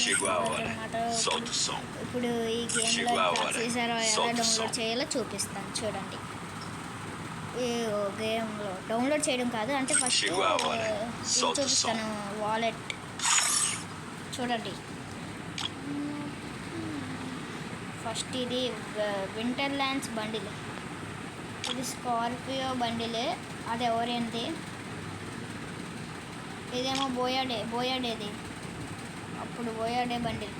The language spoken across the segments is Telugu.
అనమాట. ఇప్పుడు ఈ గేమ్లో ప్రాక్సీసర్ ఎలా డౌన్లోడ్ చేయాలో చూపిస్తాను చూడండి. ఈ గేమ్లో డౌన్లోడ్ చేయడం కాదు, అంటే ఫస్ట్ చూపిస్తాను. వాలెట్ చూడండి. ఫస్ట్ ఇది వింటర్ ల్యాండ్స్ బండిల్, ఇది స్కార్పియో బండిల్, అది ఎవరైంది. ఇదేమో బోయాడేది, అప్పుడు బోయాడే బండిల్.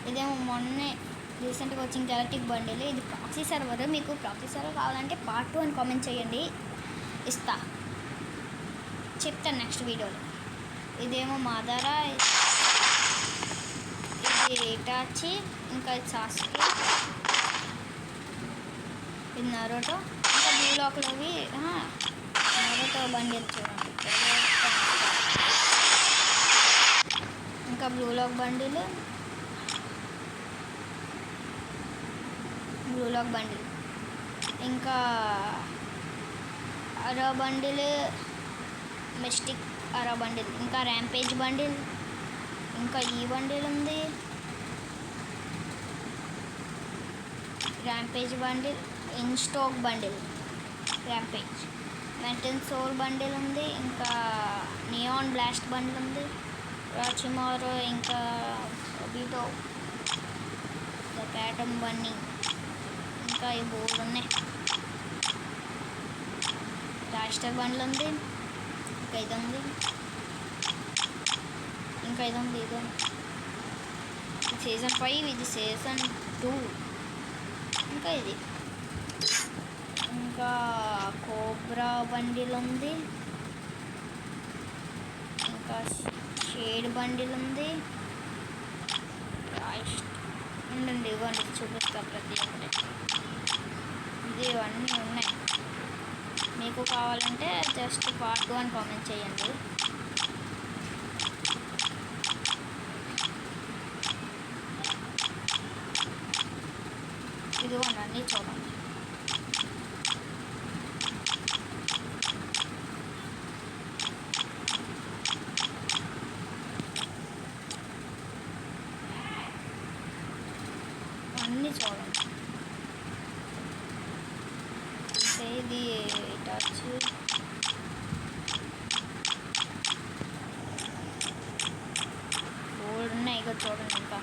ఇదేమో మొన్నే రీసెంట్గా వచ్చిన గెలాక్టిక్ బండిల్. ఇది ప్రాక్సీ సర్వర్. మీకు ప్రాక్సీ సర్వర్ కావాలంటే పార్ట్ 2 అని కామెంట్ చేయండి, చెప్తాను నెక్స్ట్ వీడియోలో. ఇదేమో మాదారా, ఇది ఇటాచి, ఇంకా ఇది సాస్కి, ఇది నరోటో, ఇంకా బ్లూలాక్లోవి నరోటో బండిల్ చూడండి. ఇంకా బ్లూలాక్ బండిల్, ఇంకా aura bundle, mystic aura bundle, ఇంకా ర్యాంపేజ్ బండిల్, ఇంకా ఈ బండిల్ ఉంది, ర్యాంపేజ్ బండిల్, ఇన్స్టాక్ బండిల్, ర్యాంపేజ్, మెటన్ సోల్ బండిల్ ఉంది, ఇంకా నియాన్ బ్లాస్ట్ బండిల్ ఉంది, రాచిమారో, ఇంకా బీటో, ద ప్యాటమ్ బన్నీ, ఇంకా ఈ బోర్డు ఉన్నాయి. రాస్టర్ బండ్లు ఉంది, ఇంకా ఇది ఉంది, ఇది సీజన్ 5, ఇది సీజన్ 2, ఇంకా ఇది, ఇంకా కోబ్రా బండిల్ ఉంది, ఇంకా షేడ్ బండిల్ ఉంది. ఉండండి, ఇవ్వండి చూపిస్తా ప్రతి ఒక్కటి. ఇవన్నీ ఉన్నాయి. మీకు కావాలంటే జస్ట్ పార్ట్ 2 అని కామెంట్ చేయండి. ఇదిగోండి, అన్నీ చూడండి. అన్నీ చూడండి. ఇది టచ్, బోర్డు ఉన్నాయి, ఇక చూడండి. ఇంకా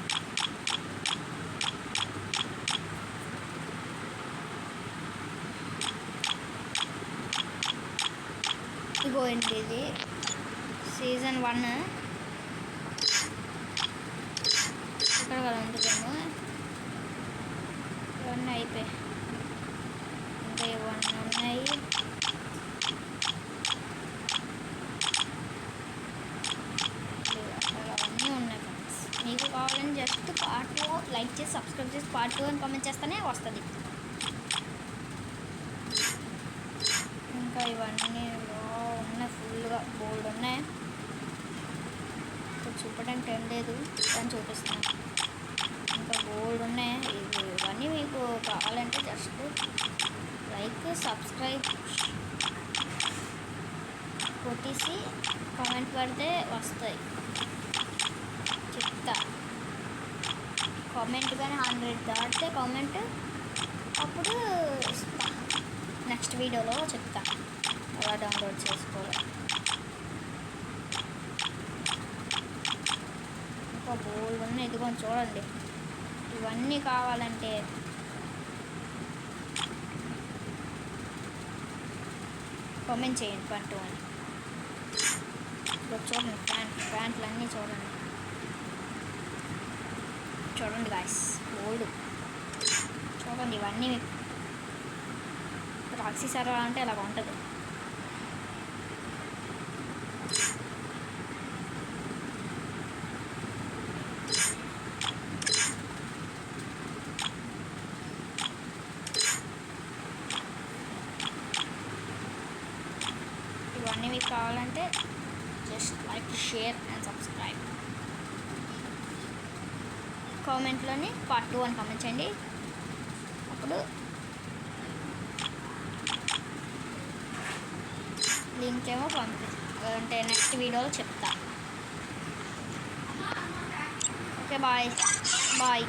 ఇగోండి, ఇది సీజన్ 1 ఇక్కడ కదా ఉంటుందేమో. ఇవన్నీ అయిపోయాయి, ఇంకా ఇవన్నీ ఉన్నాయి. అవన్నీ ఉన్నాయి ఫ్రెండ్స్. మీకు కావాలని జస్ట్ పార్ట్ 2 లైక్ చేసి సబ్స్క్రైబ్ చేసి పార్ట్ 2 అని కామెంట్ చేస్తేనే వస్తుంది. ఇంకా ఇవన్నీ ఉన్నాయి, ఫుల్గా బోల్డ్ ఉన్నాయి. ఇక్కడ చూపడానికి టైం లేదు కానీ చూపిస్తున్నాను. ఇంకా బోల్డ్ ఉన్నాయి. ఇవన్నీ మీకు కావాలంటే జస్ట్ లైక్ సబ్స్క్రైబ్ కొట్టేసి కామెంట్ పెడితే వస్తాయి, చెప్తా. కామెంట్ కానీ 100 దాటితే కామెంట్, అప్పుడు ఇస్తా. నెక్స్ట్ వీడియోలో చెప్తా ఎలా డౌన్లోడ్ చేసుకోవాలి. ఇంకా బోల్డ్ ఉన్నాయి, ఇదిగోండి చూడండి. ఇవన్నీ కావాలంటే కామెంట్ చేయండి పార్ట్ 2 అని. చూడండి, ప్యాంట్లు అన్నీ చూడండి గాయ్స్, బోల్డ్ చూడండి. ఇవన్నీ ప్రాక్సీ సర్వర్ అంటే అలాగ ఉంటుంది. ఇవన్నీ మీకు కావాలంటే just like, share and subscribe. కామెంట్లోని పార్ట్ 2 అని కామెంట్ చేయండి. అప్పుడు లింక్ ఏమో అంటే నెక్స్ట్ వీడియోలో చెప్తా. Okay bye bye.